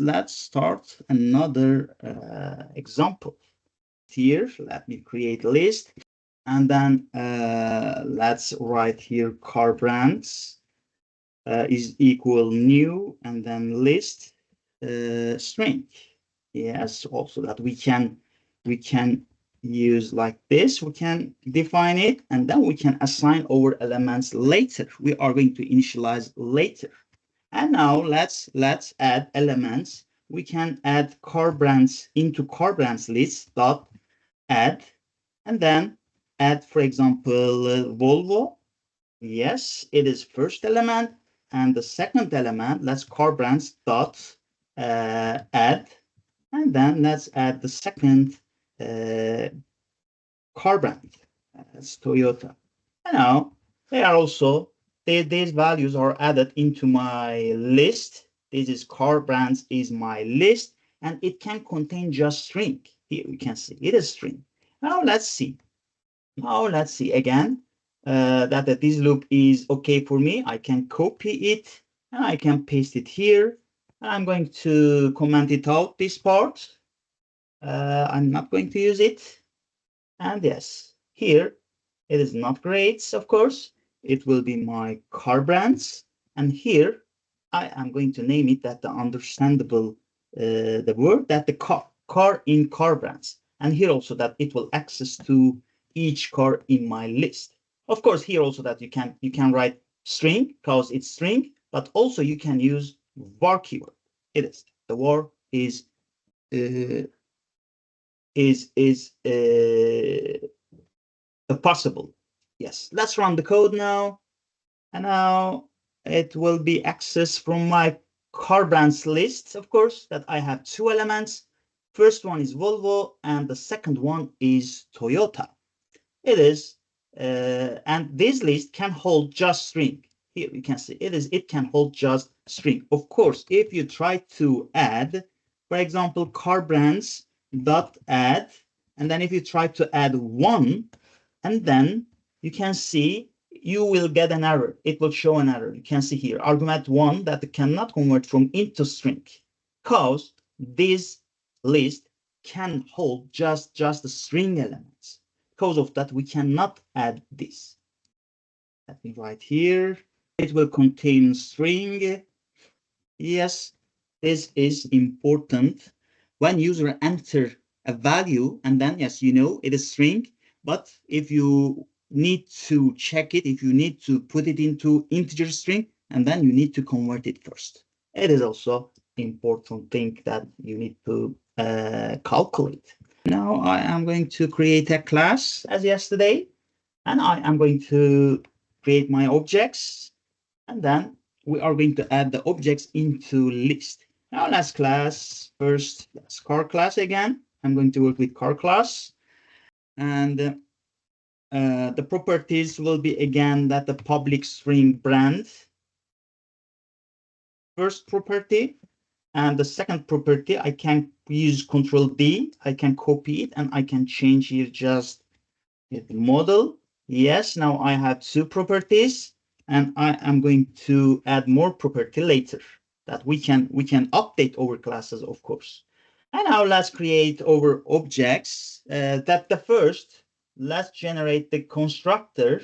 let's start another example. Here, let me create a list, and then let's write here car brands is equal new, and then list string. Yes, also that we can use like this. We can define it, and then we can assign our elements later. We are going to initialize later. And now let's add elements. We can add car brands into car brands list dot add, and then add, for example, Volvo. Yes, it is first element, and the second element, let's car brands dot add, and then let's add the second car brand. That's Toyota. And now they are also these values are added into my list. This is car brands is my list, and it can contain just string. Here we can see it is string. Now let's see. Now let's see again that this loop is okay for me. I can copy it and I can paste it here. I'm going to comment it out, this part. I'm not going to use it. And yes, here it is not grades, of course. It will be my car brands. And here I am going to name it that the understandable, the word that the car in car brands. And here also that it will access to each car in my list. Of course, here also that you can write string because it's string, but also you can use var keyword. It is the var is possible. Yes, let's run the code now. And now it will be accessed from my car brands list, of course, that I have two elements. First one is Volvo, and the second one is Toyota. It is, and this list can hold just string. Here you can see it can hold just string. Of course, if you try to add, for example, car brands dot add, and then if you try to add one, and then you can see you will get an error. It will show an error. You can see here argument one that cannot convert from into string, because this list can hold just the string elements. Because of that, we cannot add this. Let me write here. It will contain string. Yes, this is important. When user enter a value, and then yes, you know it is string. But if you need to check it, if you need to put it into integer string, and then you need to convert it first. It is also important thing that you need to calculate. Now I am going to create a class as yesterday, and I am going to create my objects, and then we are going to add the objects into list. Now let's class first, let's car class again. I'm going to work with car class, and the properties will be again that the public string brand, first property. And the second property, I can use Control D. I can copy it and I can change here just the model. Yes, now I have two properties, and I am going to add more property later that we can update our classes, of course. And now let's create our objects. That the first, let's generate the constructor.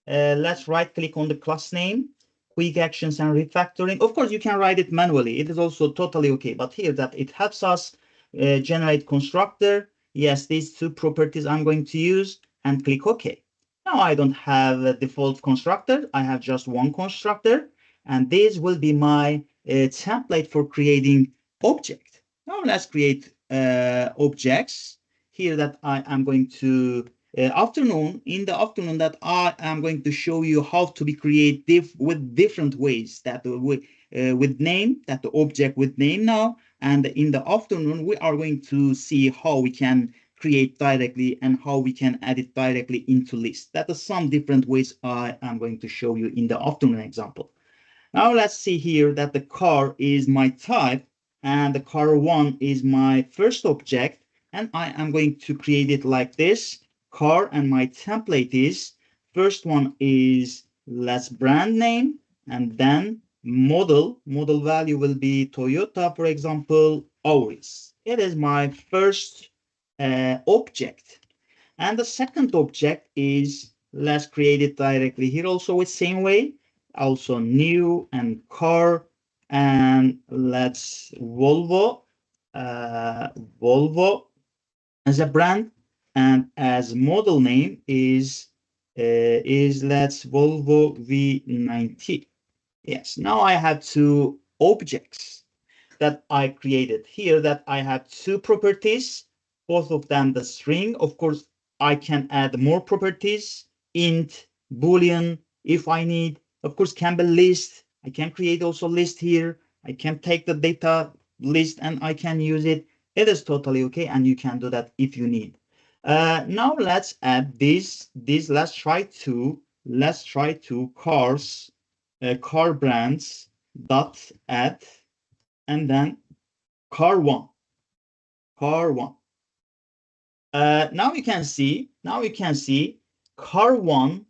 Let's right click on the class name, quick actions and refactoring. Of course, you can write it manually. It is also totally okay. But here that it helps us generate constructor. Yes, these two properties I'm going to use, and click OK. Now I don't have a default constructor. I have just one constructor, and this will be my template for creating object. Now let's create objects. Here that I am going to in the afternoon that I am going to show you how to be creative with different ways that with name, that the object with name now. And in the afternoon, we are going to see how we can create directly and how we can add it directly into list. That is some different ways I am going to show you in the afternoon example. Now let's see here that the car is my type and the car one is my first object. And I am going to create it like this. Car, and my template is first one is let's brand name, and then model value will be Toyota, for example, Auris. It is my first object. And the second object is, let's create it directly here also with same way. Also new and car, and let's Volvo, Volvo as a brand, and as model name is let's Volvo V90. Yes, now I have two objects that I created here, that I have two properties, both of them the string. Of course, I can add more properties, int, boolean, if I need. Of course, can be list. I can create also list here. I can take the data list and I can use it. It is totally okay, and you can do that if you need. Now let's add this. Let's try to cars, car brands dot add, and then car one. Now you can see car one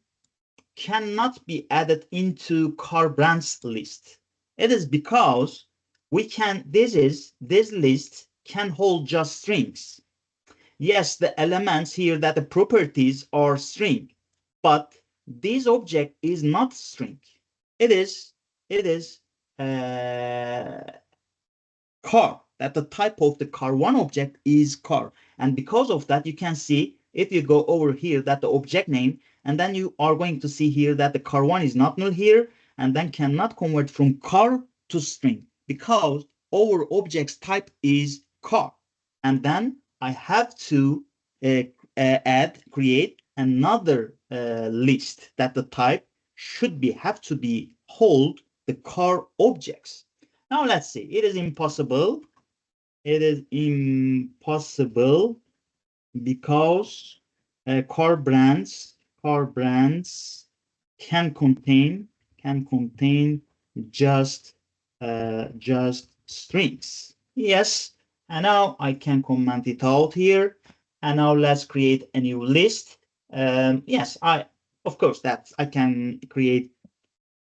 cannot be added into car brands list. It is because this list can hold just strings. Yes, the elements here, that the properties are string, but this object is not string. It is car, that the type of the car one object is car. And because of that, you can see, if you go over here, that the object name, and then you are going to see here that the car one is not null here, and then cannot convert from car to string, because our object's type is car. And then I have to create another list that the type have to be hold the car objects. Now let's see. It is impossible. It is impossible because car brands can contain just strings. Yes. And now I can comment it out here. And now let's create a new list. Yes, of course that I can create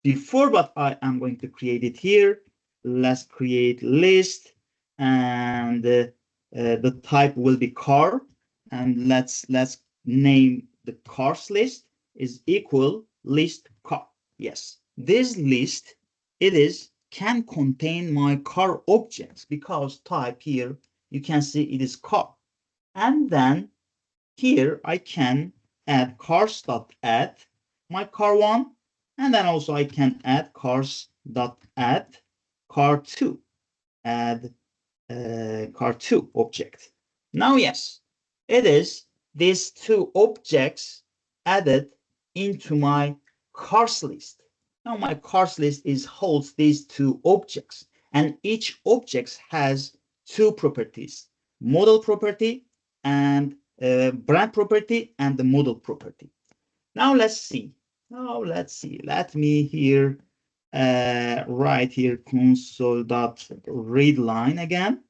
before, but I am going to create it here. Let's create list, and the type will be car, and let's name the cars list is equal list car. Yes, this list can contain my car objects, because type here you can see it is car. And then here I can add cars.add my car one, and then also I can add cars.add car2, add car2 object. Now, yes, it is these two objects added into my cars list. Now my cars list holds these two objects, and each object has two properties: model property and brand property, and the model property. Now let's see. Let me here write here console.readline again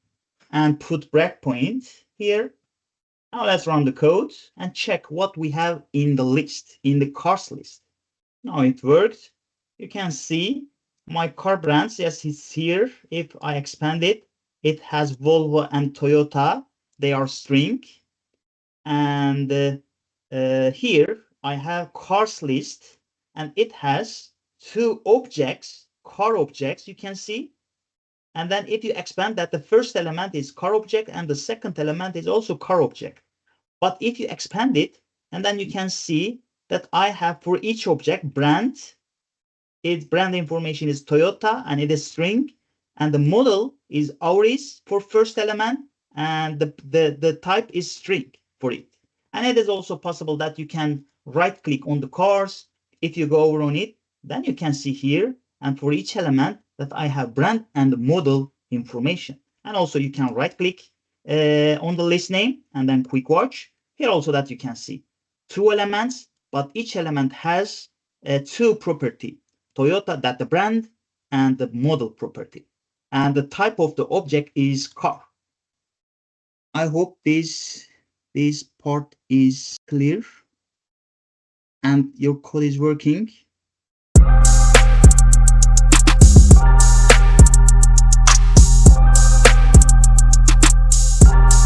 and put breakpoint here. Now let's run the code and check what we have in the list, in the cars list. Now it worked. You can see my car brands. Yes, it's here. If I expand it, it has Volvo and Toyota. They are string. And here I have cars list, and it has two objects, car objects, you can see. And then if you expand that, the first element is car object and the second element is also car object. But if you expand it, and then you can see that I have for each object brand, its brand information is Toyota and it is string, and the model is Auris for first element, and the type is string for it. And it is also possible that you can right click on the cars. If you go over on it, then you can see here, and for each element that I have brand and model information. And also you can right click on the list name and then quick watch here, also that you can see two elements, but each element has two property: Toyota, that the brand, and the model property, and the type of the object is car. I hope this part is clear and your code is working.